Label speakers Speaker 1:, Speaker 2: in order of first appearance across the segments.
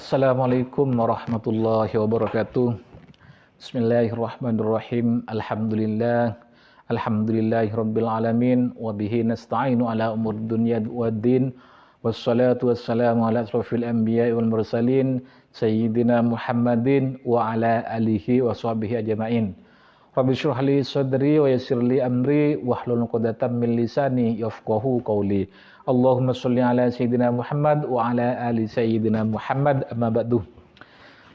Speaker 1: Assalamualaikum warahmatullahi wabarakatuh. Bismillahirrahmanirrahim. Alhamdulillahirabbil alamin wa bihi nasta'inu ala umur dunya waddin. Wassalatu wassalamu ala asrofil anbiya'i wal mursalin sayyidina Muhammadin wa ala alihi wa sahbihi ajma'in. Rabbi shrah li sadri wa yassir li amri wahlul 'uqdatam min lisani yafqahu qawli. Allahumma sholli ala sayyidina Muhammad wa ala ali sayyidina Muhammad, amma ba'du.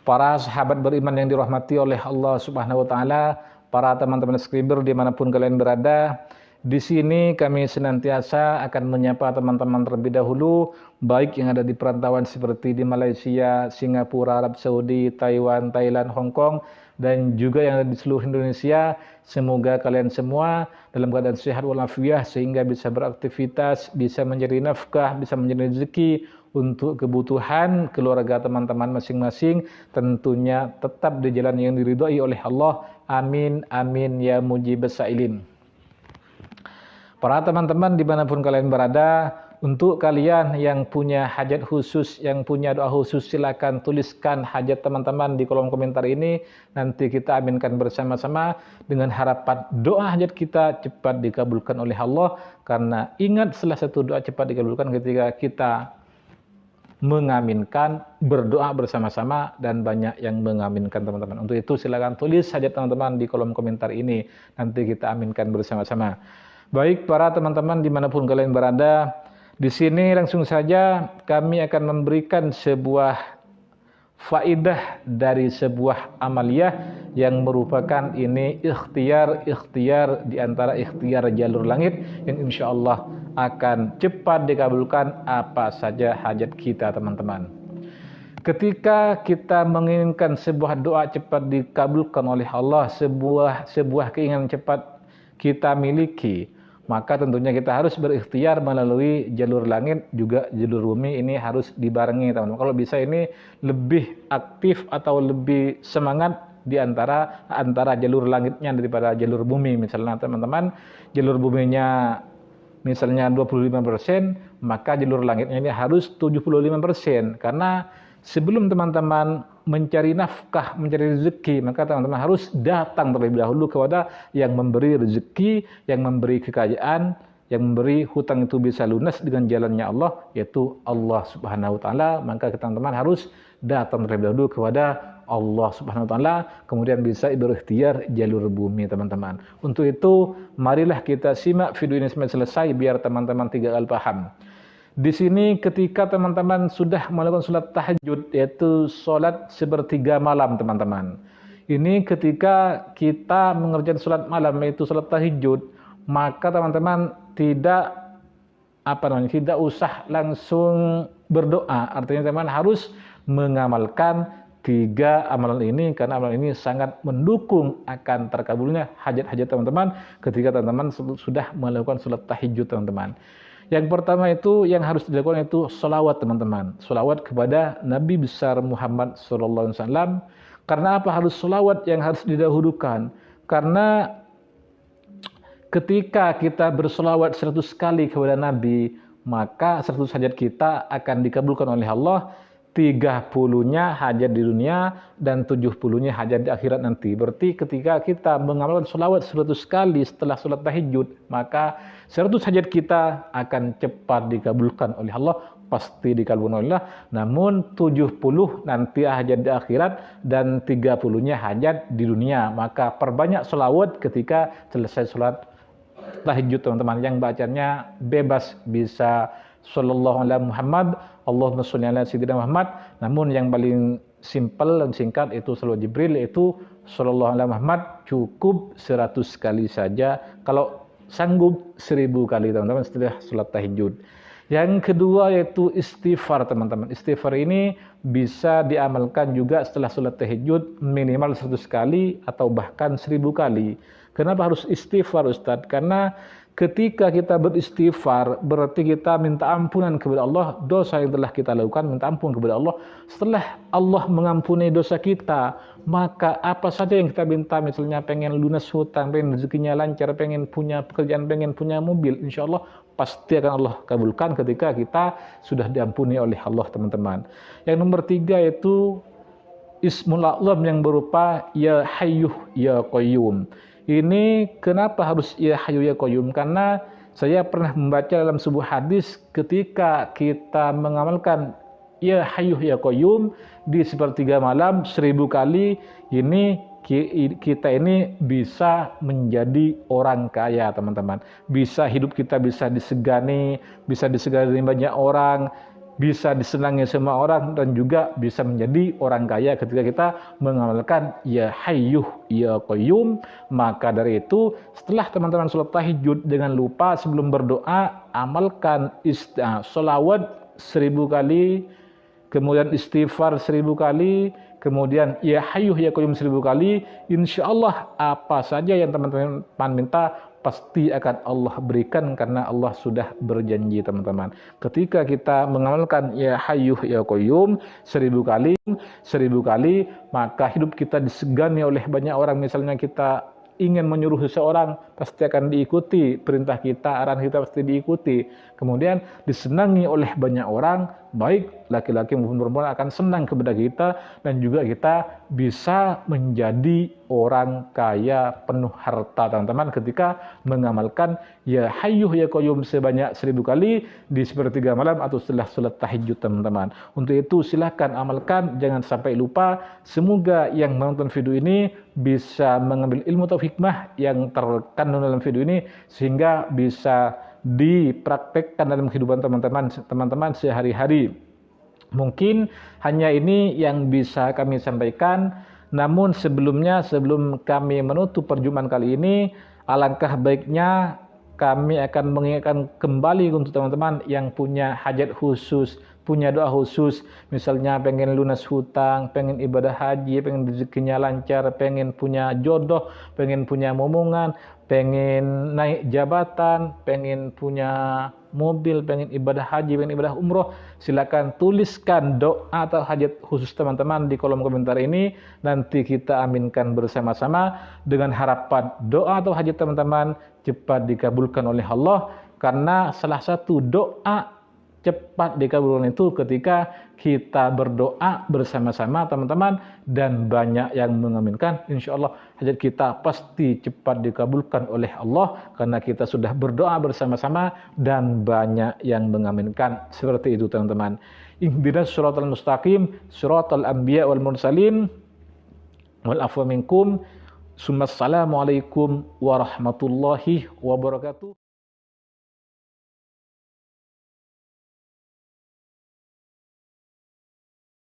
Speaker 1: Para sahabat beriman yang dirahmati oleh Allah Subhanahu wa taala, para teman-teman skriber dimanapun kalian berada, di sini kami senantiasa akan menyapa teman-teman terlebih dahulu, baik yang ada di perantauan seperti di Malaysia, Singapura, Arab Saudi, Taiwan, Thailand, Hong Kong, dan juga yang ada di seluruh Indonesia. Semoga kalian semua dalam keadaan sehat walafiat sehingga bisa beraktivitas, bisa mencari nafkah, bisa mencari rezeki untuk kebutuhan keluarga teman-teman masing-masing, tentunya tetap di jalan yang diridhai oleh Allah. Amin amin ya mujibas sa'ilin. Para teman-teman dimanapun kalian berada, untuk kalian yang punya hajat khusus, yang punya doa khusus, silakan tuliskan hajat teman-teman di kolom komentar ini. Nanti kita aminkan bersama-sama dengan harapan doa hajat kita cepat dikabulkan oleh Allah. Karena ingat, salah satu doa cepat dikabulkan ketika kita mengaminkan, berdoa bersama-sama, dan banyak yang mengaminkan teman-teman. Untuk itu silakan tulis hajat teman-teman di kolom komentar ini. Nanti kita aminkan bersama-sama. Baik para teman-teman dimanapun kalian berada, di sini langsung saja kami akan memberikan sebuah faidah dari sebuah amaliyah yang merupakan ini ikhtiar di antara ikhtiar jalur langit yang insya Allah akan cepat dikabulkan apa saja hajat kita teman-teman. Ketika kita menginginkan sebuah doa cepat dikabulkan oleh Allah, sebuah keinginan cepat kita miliki, maka tentunya kita harus berikhtiar melalui jalur langit, juga jalur bumi ini harus dibarengi teman-teman. Kalau bisa ini lebih aktif atau lebih semangat di antara jalur langitnya daripada jalur bumi. Misalnya teman-teman, jalur buminya misalnya 25%, maka jalur langitnya ini harus 75%. Karena sebelum teman-teman mencari nafkah, mencari rezeki, maka teman-teman harus datang terlebih dahulu kepada yang memberi rezeki, yang memberi kekayaan, yang memberi hutang itu bisa lunas dengan jalannya Allah, yaitu Allah Subhanahu wa taala. Maka teman-teman harus datang terlebih dahulu kepada Allah Subhanahu wa taala, kemudian bisa berikhtiar jalur bumi teman-teman. Untuk itu, marilah kita simak video ini sampai selesai biar teman-teman 3 kali paham. Di sini ketika teman-teman sudah melakukan sholat tahajud, yaitu sholat sepertiga malam teman-teman. Ini ketika kita mengerjakan sholat malam, yaitu sholat tahajud, maka teman-teman tidak usah langsung berdoa. Artinya teman-teman harus mengamalkan 3 amalan ini, karena amalan ini sangat mendukung akan terkabulnya hajat-hajat teman-teman ketika teman-teman sudah melakukan sholat tahajud teman-teman. Yang pertama itu yang harus dilakukan itu sholawat teman-teman. Sholawat kepada Nabi besar Muhammad SAW. Karena apa harus sholawat yang harus didahulukan? Karena ketika kita bersolawat 100 kali kepada Nabi, maka 100 hajat kita akan dikabulkan oleh Allah. 30-nya hajat di dunia dan 70-nya hajat di akhirat nanti. Berarti ketika kita mengamalkan sholawat 100 kali setelah sholat tahajud, maka 100 hajat kita akan cepat dikabulkan oleh Allah, pasti dikabulkan oleh Allah. Namun 70 nanti hajat di akhirat dan 30-nya hajat di dunia. Maka perbanyak sholawat ketika selesai sholat tahajud teman-teman. Yang bacanya bebas, bisa sallallahu alaihi Muhammad, Allahumma sholli ala sayyidina Muhammad. Namun yang paling simpel dan singkat itu salawat Jibril, yaitu sallallahu alaihi Muhammad, cukup 100 kali saja. Kalau sanggup 1000 kali teman-teman setelah salat tahajud. Yang kedua yaitu istighfar teman-teman. Istighfar ini bisa diamalkan juga setelah salat tahajud minimal 100 kali atau bahkan 1000 kali. Kenapa harus istighfar Ustadz? Karena ketika kita beristighfar, berarti kita minta ampunan kepada Allah, dosa yang telah kita lakukan, minta ampun kepada Allah. Setelah Allah mengampuni dosa kita, maka apa saja yang kita minta, misalnya pengen lunas hutang, pengen rezekinya lancar, pengen punya pekerjaan, pengen punya mobil, insya Allah pasti akan Allah kabulkan ketika kita sudah diampuni oleh Allah, teman-teman. Yang nomor 3 itu Ismul A'zam yang berupa Ya Hayyuh Ya Qayyum. Ini kenapa harus Ya Hayyu Ya Qayyum? Karena saya pernah membaca dalam sebuah hadis ketika kita mengamalkan Ya Hayyu Ya Qayyum di sepertiga malam 1000 kali, ini kita ini bisa menjadi orang kaya, teman-teman. Bisa hidup kita bisa disegani banyak orang, bisa disenangi semua orang, dan juga bisa menjadi orang kaya ketika kita mengamalkan Ya Hayyuh Ya Qayyum. Maka dari itu, setelah teman-teman sholat tahajud, jangan lupa sebelum berdoa amalkan sholawat 1000 kali, kemudian istighfar 1000 kali, kemudian Ya Hayyuh Ya Qayyum 1000 kali. Insya Allah apa saja yang teman-teman minta pasti akan Allah berikan, karena Allah sudah berjanji, teman-teman. Ketika kita mengamalkan Ya Hayyuh Ya Qayyum 1000 kali, maka hidup kita disegani oleh banyak orang. Misalnya kita ingin menyuruh seseorang, pasti akan diikuti perintah kita, arahan kita pasti diikuti. Kemudian disenangi oleh banyak orang, baik laki-laki maupun perempuan akan senang kepada kita, dan juga kita bisa menjadi orang kaya penuh harta, teman-teman, ketika mengamalkan Ya Hayyuh Ya Qayyum sebanyak 1000 kali di sepertiga malam atau setelah sholat tahajud, teman-teman. Untuk itu silahkan amalkan, jangan sampai lupa. Semoga yang menonton video ini bisa mengambil ilmu atau hikmah yang terkandung dalam video ini, sehingga bisa dipraktekkan dalam kehidupan teman-teman sehari-hari. Mungkin hanya ini yang bisa kami sampaikan. Namun sebelum kami menutup perjumpaan kali ini, alangkah baiknya kami akan mengingatkan kembali untuk teman-teman yang punya hajat khusus, punya doa khusus, misalnya pengen lunas hutang, pengen ibadah haji, pengen rezekinya lancar, pengen punya jodoh, pengen punya momongan, pengen naik jabatan, pengen punya mobil, pengen ibadah haji, pengen ibadah umroh, silakan tuliskan doa atau hajat khusus teman-teman di kolom komentar ini. Nanti kita aminkan bersama-sama dengan harapan doa atau hajat teman-teman cepat dikabulkan oleh Allah. Karena salah satu doa cepat dikabulkan itu ketika kita berdoa bersama-sama, teman-teman, dan banyak yang mengaminkan. Insya Allah hajat kita pasti cepat dikabulkan oleh Allah, karena kita sudah berdoa bersama-sama dan banyak yang mengaminkan. Seperti itu, teman-teman. Ihdinas shiratal mustaqim, shiratal anbiya wal mursalin, wal afwa minkum. Assalamualaikum warahmatullahi wabarakatuh.